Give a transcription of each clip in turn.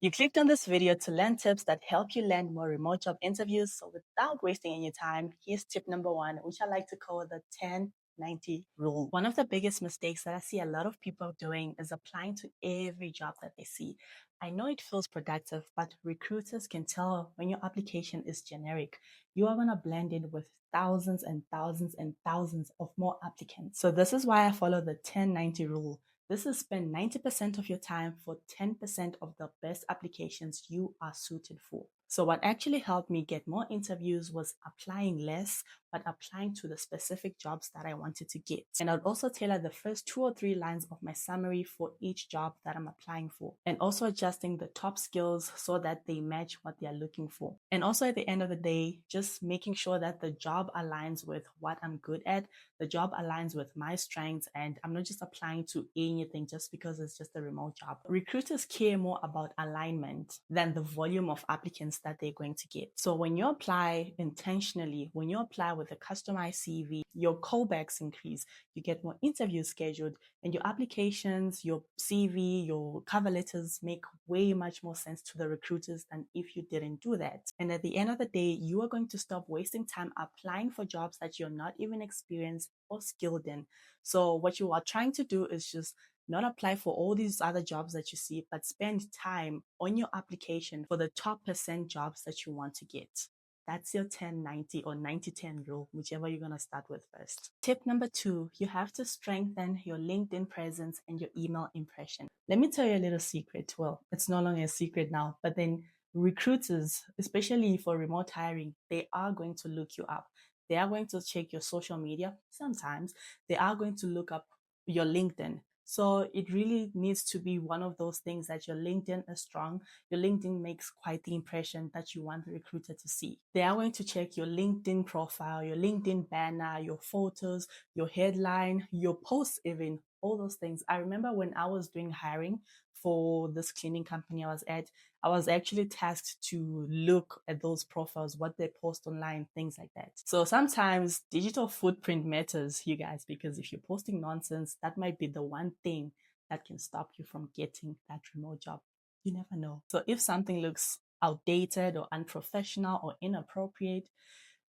You clicked on this video to learn tips that help you land more remote job interviews. So without wasting any time, here's tip number 1, which I like to call the 10-90 rule. One of the biggest mistakes that I see a lot of people doing is applying to every job that they see. I know it feels productive, but recruiters can tell when your application is generic. You are going to blend in with thousands and thousands and thousands of more applicants. So this is why I follow the 10-90 rule. This is spend 90% of your time for 10% of the best applications you are suited for. So what actually helped me get more interviews was applying less, but applying to the specific jobs that I wanted to get. And I'd also tailor the first 2 or 3 lines of my summary for each job that I'm applying for. And also adjusting the top skills so that they match what they're looking for. And also at the end of the day, just making sure that the job aligns with what I'm good at, the job aligns with my strengths, and I'm not just applying to anything just because it's just a remote job. Recruiters care more about alignment than the volume of applicants that they're going to get. So when you apply intentionally, when you apply with a customized CV, your callbacks increase, you get more interviews scheduled, and your applications, your CV, your cover letters make way much more sense to the recruiters than if you didn't do that. And at the end of the day, you are going to stop wasting time applying for jobs that you're not even experienced or skilled in. So what you are trying to do is just not apply for all these other jobs that you see, but spend time on your application for the top % jobs that you want to get. That's your 10-90 or 90-10 rule, whichever you're going to start with first. Tip number 2, you have to strengthen your LinkedIn presence and your email impression. Let me tell you a little secret. Well, it's no longer a secret now, but then recruiters, especially for remote hiring, they are going to look you up. They are going to check your social media. Sometimes they are going to look up your LinkedIn. So it really needs to be one of those things that your LinkedIn is strong. Your LinkedIn makes quite the impression that you want the recruiter to see. They are going to check your LinkedIn profile, your LinkedIn banner, your photos, your headline, your posts even, all those things. I remember when I was doing hiring for this cleaning company I was at, I was actually tasked to look at those profiles, what they post online, things like that. So sometimes digital footprint matters, you guys, because if you're posting nonsense, that might be the one thing that can stop you from getting that remote job. You never know. So if something looks outdated or unprofessional or inappropriate,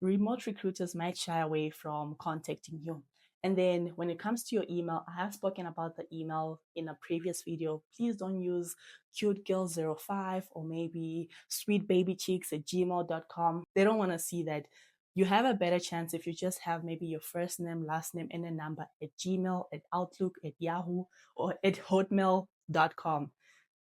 remote recruiters might shy away from contacting you. And then when it comes to your email, I have spoken about the email in a previous video. Please don't use cutegirl05 or maybe sweetbabycheeks@gmail.com. They don't want to see that. You have a better chance if you just have maybe your first name, last name, and a number at Gmail, at Outlook, at Yahoo, or at hotmail.com.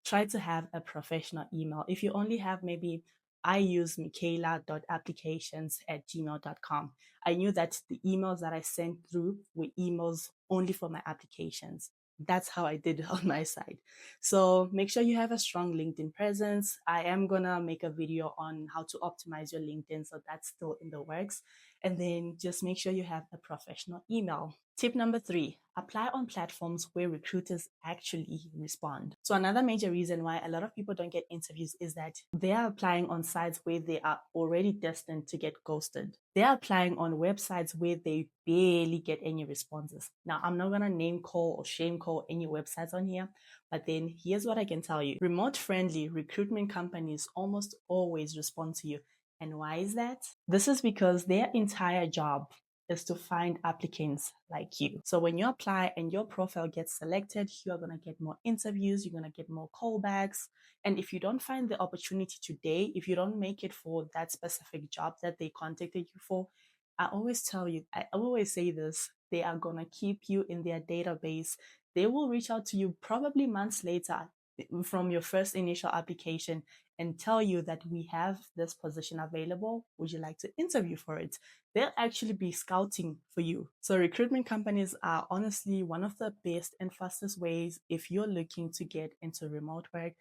Try to have a professional email. If you only have maybe, I use michaela.applications@gmail.com. I knew that the emails that I sent through were emails only for my applications. That's how I did it on my side. So make sure you have a strong LinkedIn presence. I am going to make a video on how to optimize your LinkedIn. So that's still in the works. And then just make sure you have a professional email. Tip number 3, apply on platforms where recruiters actually respond. So another major reason why a lot of people don't get interviews is that they are applying on sites where they are already destined to get ghosted. They are applying on websites where they barely get any responses. Now, I'm not going to name call or shame call any websites on here, but then here's what I can tell you. Remote-friendly recruitment companies almost always respond to you. And why is that? This is because their entire job is to find applicants like you. So when you apply and your profile gets selected, you're going to get more interviews, you're going to get more callbacks. And if you don't find the opportunity today, if you don't make it for that specific job that they contacted you for, I always say this, they are going to keep you in their database. They will reach out to you probably months later from your first initial application and tell you that we have this position available. Would you like to interview for it? They'll actually be scouting for you. So recruitment companies are honestly one of the best and fastest ways if you're looking to get into remote work.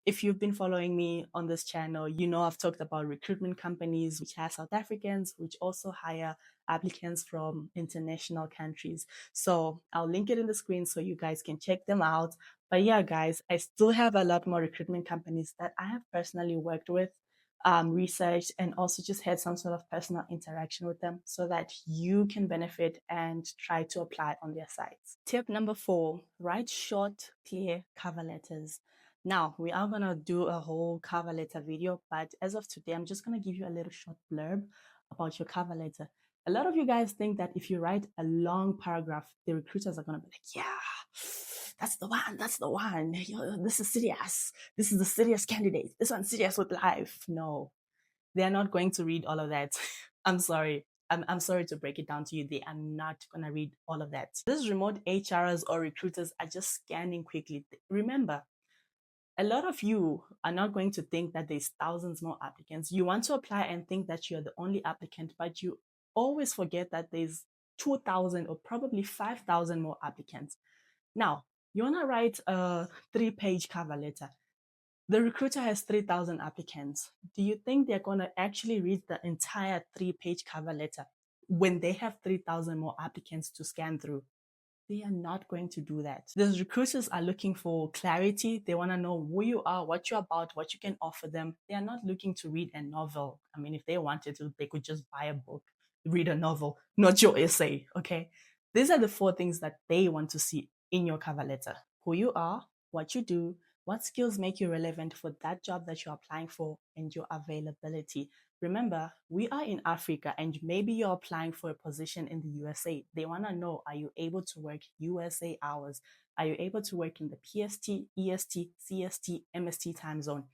If you've been following me on this channel, you know I've talked about recruitment companies which have South Africans, which also hire applicants from international countries. So I'll link it in the screen so you guys can check them out. But yeah, guys, I still have a lot more recruitment companies that I have personally worked with, researched, and also just had some sort of personal interaction with them so that you can benefit and try to apply on their sites. Tip number 4, write short, clear cover letters. Now, we are going to do a whole cover letter video, but as of today, I'm just going to give you a little short blurb about your cover letter. A lot of you guys think that if you write a long paragraph, the recruiters are going to be like, yeah, that's the one, that's the one. This is serious. This is the serious candidate. This one's serious with life. No, they're not going to read all of that. I'm sorry. I'm sorry to break it down to you. They are not going to read all of that. These remote HRs or recruiters are just scanning quickly. Remember, a lot of you are not going to think that there's thousands more applicants. You want to apply and think that you're the only applicant, but you always forget that there's 2,000 or probably 5,000 more applicants. Now, you want to write a 3-page cover letter. The recruiter has 3,000 applicants. Do you think they're going to actually read the entire 3-page cover letter when they have 3,000 more applicants to scan through? They are not going to do that. Those recruiters are looking for clarity. They want to know who you are, what you're about, what you can offer them. They are not looking to read a novel. I mean, if they wanted to, they could just buy a book, read a novel, not your essay, okay? These are the 4 things that they want to see in your cover letter. Who you are, what you do, what skills make you relevant for that job that you're applying for, and your availability. Remember, we are in Africa and maybe you're applying for a position in the USA. They want to know, are you able to work USA hours? Are you able to work in the PST, EST, CST, MST time zone?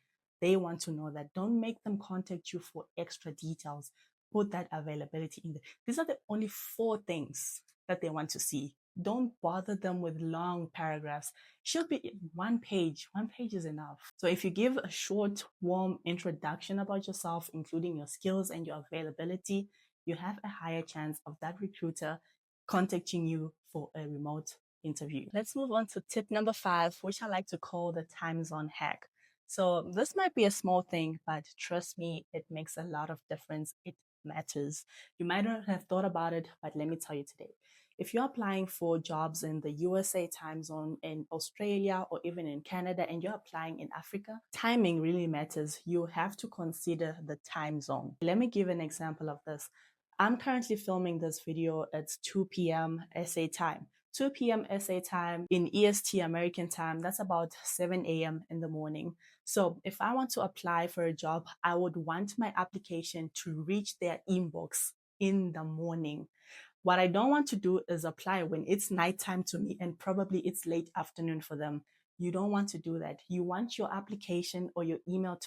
They want to know that. Don't make them contact you for extra details. Put that availability in there. These are the only 4 things that they want to see. Don't bother them with long paragraphs. Should be 1 page. 1 page is enough. So if you give a short, warm introduction about yourself, including your skills and your availability, you have a higher chance of that recruiter contacting you for a remote interview. Let's move on to tip number 5, which I like to call the time zone hack. So this might be a small thing, but trust me, it makes a lot of difference. It matters. You might not have thought about it, but let me tell you today. If you're applying for jobs in the USA time zone, in Australia, or even in Canada, and you're applying in Africa, timing really matters. You have to consider the time zone. Let me give an example of this. I'm currently filming this video at 2 p.m. SA time. 2 p.m. SA time in EST American time, that's about 7 a.m. in the morning. So if I want to apply for a job, I would want my application to reach their inbox in the morning. What I don't want to do is apply when it's nighttime to me and probably it's late afternoon for them. You don't want to do that. You want your application or your email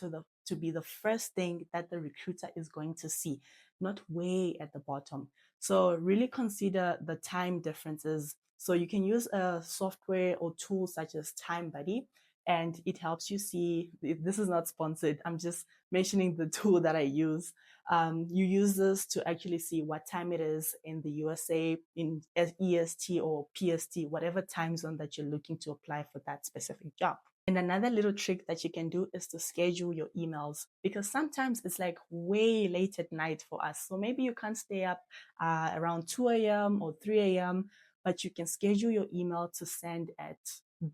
to be the first thing that the recruiter is going to see, not way at the bottom. So really consider the time differences. So you can use a software or tool such as TimeBuddy, and it helps you see. This is not sponsored. I'm just mentioning the tool that I use. You use this to actually see what time it is in the USA, in EST or PST, whatever time zone that you're looking to apply for that specific job. And another little trick that you can do is to schedule your emails, because sometimes it's like way late at night for us. So maybe you can't stay up around 2 a.m. or 3 a.m., but you can schedule your email to send at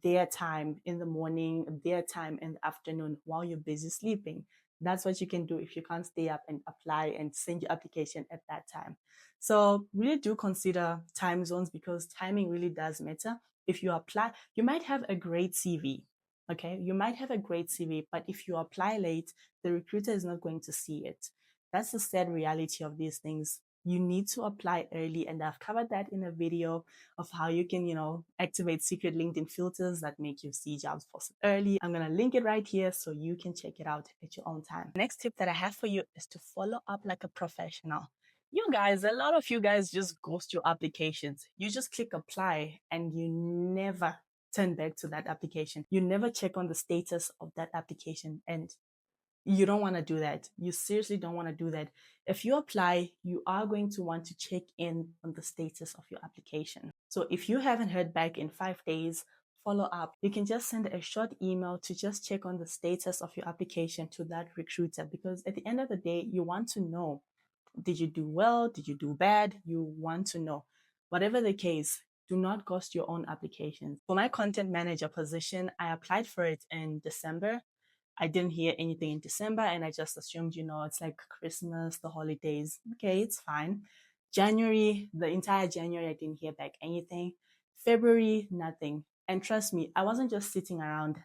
their time in the morning, their time in the afternoon while you're busy sleeping. That's what you can do if you can't stay up and apply and send your application at that time. So really do consider time zones, because timing really does matter. If you apply, you might have a great CV. Okay, you might have a great CV, but if you apply late, the recruiter is not going to see it. That's the sad reality of these things. You need to apply early, and I've covered that in a video of how you can, activate secret LinkedIn filters that make you see jobs posted early. I'm going to link it right here so you can check it out at your own time. Next tip that I have for you is to follow up like a professional. A lot of you guys just ghost your applications. You just click apply and you never turn back to that application. You never check on the status of that application, and you don't want to do that. You seriously don't want to do that. If you apply, you are going to want to check in on the status of your application. So if you haven't heard back in 5 days, follow up. You can just send a short email to just check on the status of your application to that recruiter, because at the end of the day, you want to know, did you do well? Did you do bad? You want to know. Whatever the case, do not ghost your own applications. For my content manager position, I applied for it in December. I didn't hear anything in December, and I just assumed, it's like Christmas, the holidays. Okay, it's fine. January, the entire January, I didn't hear back anything. February, nothing. And trust me, I wasn't just sitting around.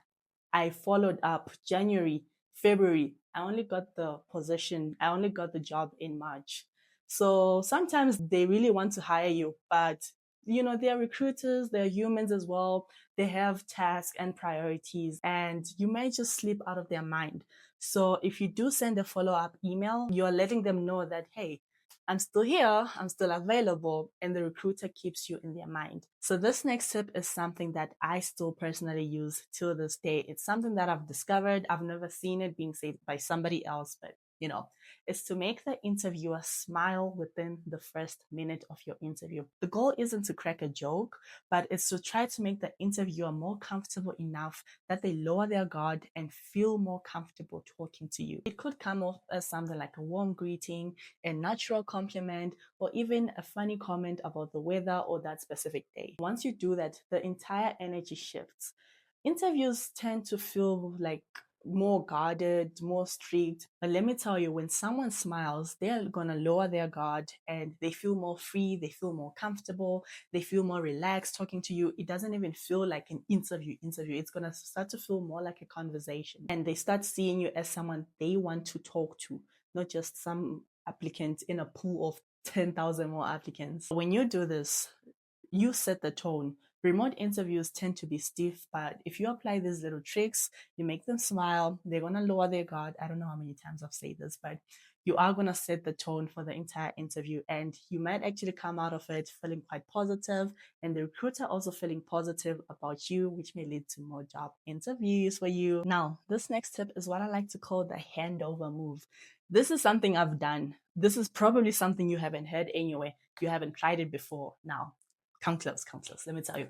I followed up January, February. I only got the position, I only got the job in March. So sometimes they really want to hire you, but they're recruiters, they're humans as well. They have tasks and priorities, and you might just slip out of their mind. So if you do send a follow up email, you're letting them know that, hey, I'm still here, I'm still available, and the recruiter keeps you in their mind. So this next tip is something that I still personally use till this day. It's something that I've discovered. I've never seen it being said by somebody else, but is to make the interviewer smile within the first minute of your interview. The goal isn't to crack a joke, but it's to try to make the interviewer more comfortable enough that they lower their guard and feel more comfortable talking to you. It could come off as something like a warm greeting, a natural compliment, or even a funny comment about the weather or that specific day. Once you do that, the entire energy shifts. Interviews tend to feel like more guarded, more strict. But let me tell you, when someone smiles, they're going to lower their guard and they feel more free, they feel more comfortable, they feel more relaxed talking to you. It doesn't even feel like an interview. It's going to start to feel more like a conversation. And they start seeing you as someone they want to talk to, not just some applicant in a pool of 10,000 more applicants. When you do this, you set the tone. Remote interviews tend to be stiff, but if you apply these little tricks, you make them smile, they're going to lower their guard. I don't know how many times I've said this, but you are going to set the tone for the entire interview, and you might actually come out of it feeling quite positive, and the recruiter also feeling positive about you, which may lead to more job interviews for you. Now, this next tip is what I like to call the handover move. This is something I've done. This is probably something you haven't heard anyway. You haven't tried it before. Now, come close. Let me tell you.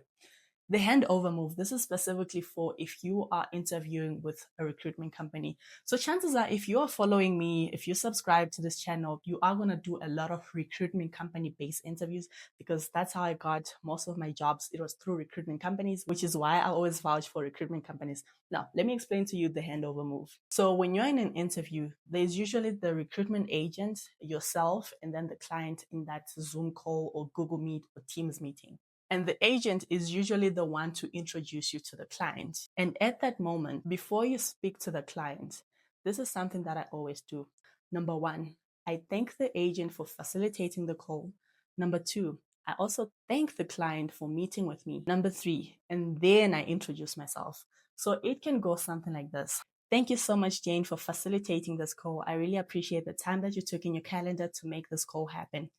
The handover move, this is specifically for if you are interviewing with a recruitment company. So chances are, if you are following me, if you subscribe to this channel, you are going to do a lot of recruitment company-based interviews, because that's how I got most of my jobs. It was through recruitment companies, which is why I always vouch for recruitment companies. Now, let me explain to you the handover move. So when you're in an interview, there's usually the recruitment agent, yourself, and then the client in that Zoom call or Google Meet or Teams meeting. And the agent is usually the one to introduce you to the client. And at that moment, before you speak to the client, this is something that I always do. Number one, I thank the agent for facilitating the call. Number two, I also thank the client for meeting with me. Number three, and then I introduce myself. So it can go something like this. Thank you so much, Jane, for facilitating this call. I really appreciate the time that you took in your calendar to make this call happen.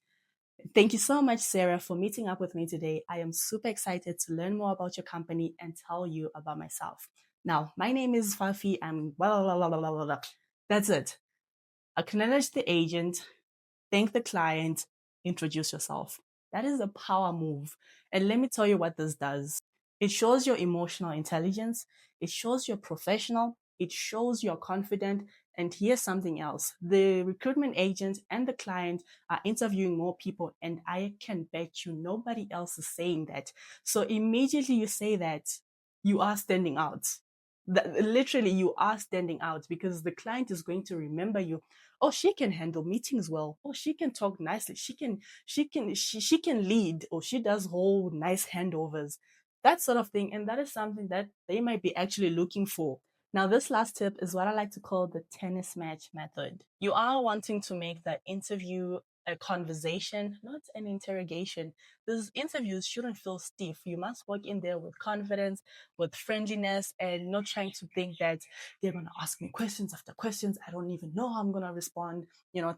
Thank you so much, Sarah, for meeting up with me today. I am super excited to learn more about your company and tell you about myself. Now, my name is Fafie. I'm blah, blah, blah, blah, blah, blah. That's it. Acknowledge the agent, thank the client, introduce yourself. That is a power move. And let me tell you what this does. It shows your emotional intelligence. It shows you're professional. It shows you're confident. And here's something else. The recruitment agent and the client are interviewing more people, and I can bet you nobody else is saying that. So immediately you say that, you are standing out. Literally, you are standing out, because the client is going to remember you. Oh, she can handle meetings well. Oh, she can talk nicely. She can lead, or she does whole nice handovers, that sort of thing. And that is something that they might be actually looking for. Now, this last tip is what I like to call the tennis match method. You are wanting to make the interview a conversation, not an interrogation. These interviews shouldn't feel stiff. You must walk in there with confidence, with friendliness, and not trying to think that they're going to ask me questions after questions. I don't even know how I'm going to respond,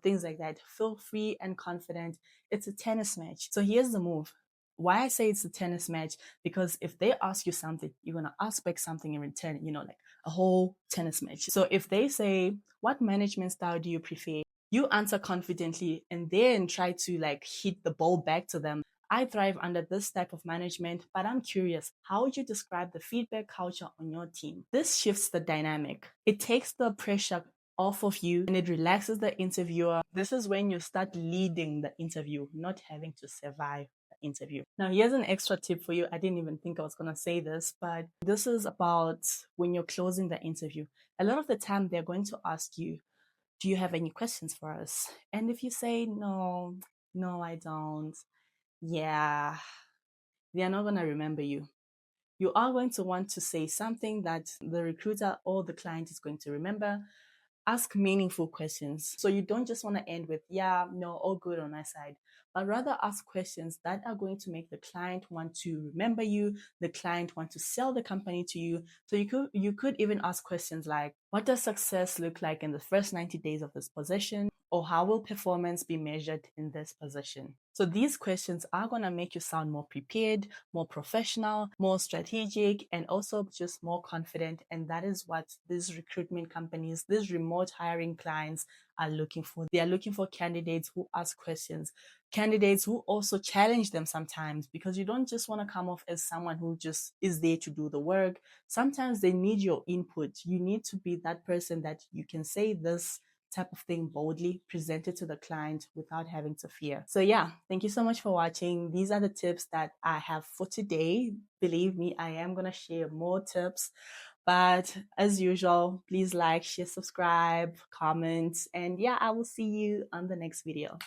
things like that. Feel free and confident. It's a tennis match. So here's the move. Why I say it's a tennis match, because if they ask you something, you're going to ask back something in return, like a whole tennis match. So if they say, what management style do you prefer? You answer confidently and then try to hit the ball back to them. I thrive under this type of management, but I'm curious, how would you describe the feedback culture on your team? This shifts the dynamic. It takes the pressure off of you and it relaxes the interviewer. This is when you start leading the interview, not having to survive the interview. Now, here's an extra tip for you. I didn't even think I was going to say this, but this is about when you're closing the interview. A lot of the time, they're going to ask you, do you have any questions for us? And if you say, no, I don't, yeah, they're not going to remember you. you are going to want to say something that the recruiter or the client is going to remember. Ask meaningful questions. So you don't just want to end with, yeah, no, all good on my side, but rather ask questions that are going to make the client want to remember you, the client want to sell the company to you. So you could even ask questions like, what does success look like in the first 90 days of this position? Or how will performance be measured in this position? So these questions are going to make you sound more prepared, more professional, more strategic, and also just more confident. And that is what these recruitment companies, these remote hiring clients are looking for. They are looking for candidates who ask questions, candidates who also challenge them sometimes, because you don't just want to come off as someone who just is there to do the work. Sometimes they need your input. You need to be that person that you can say this type of thing boldly, present it to the client without having to fear. So yeah, thank you so much for watching. These are the tips that I have for today. Believe me, I am going to share more tips. But as usual, please like, share, subscribe, comment, and yeah, I will see you on the next video.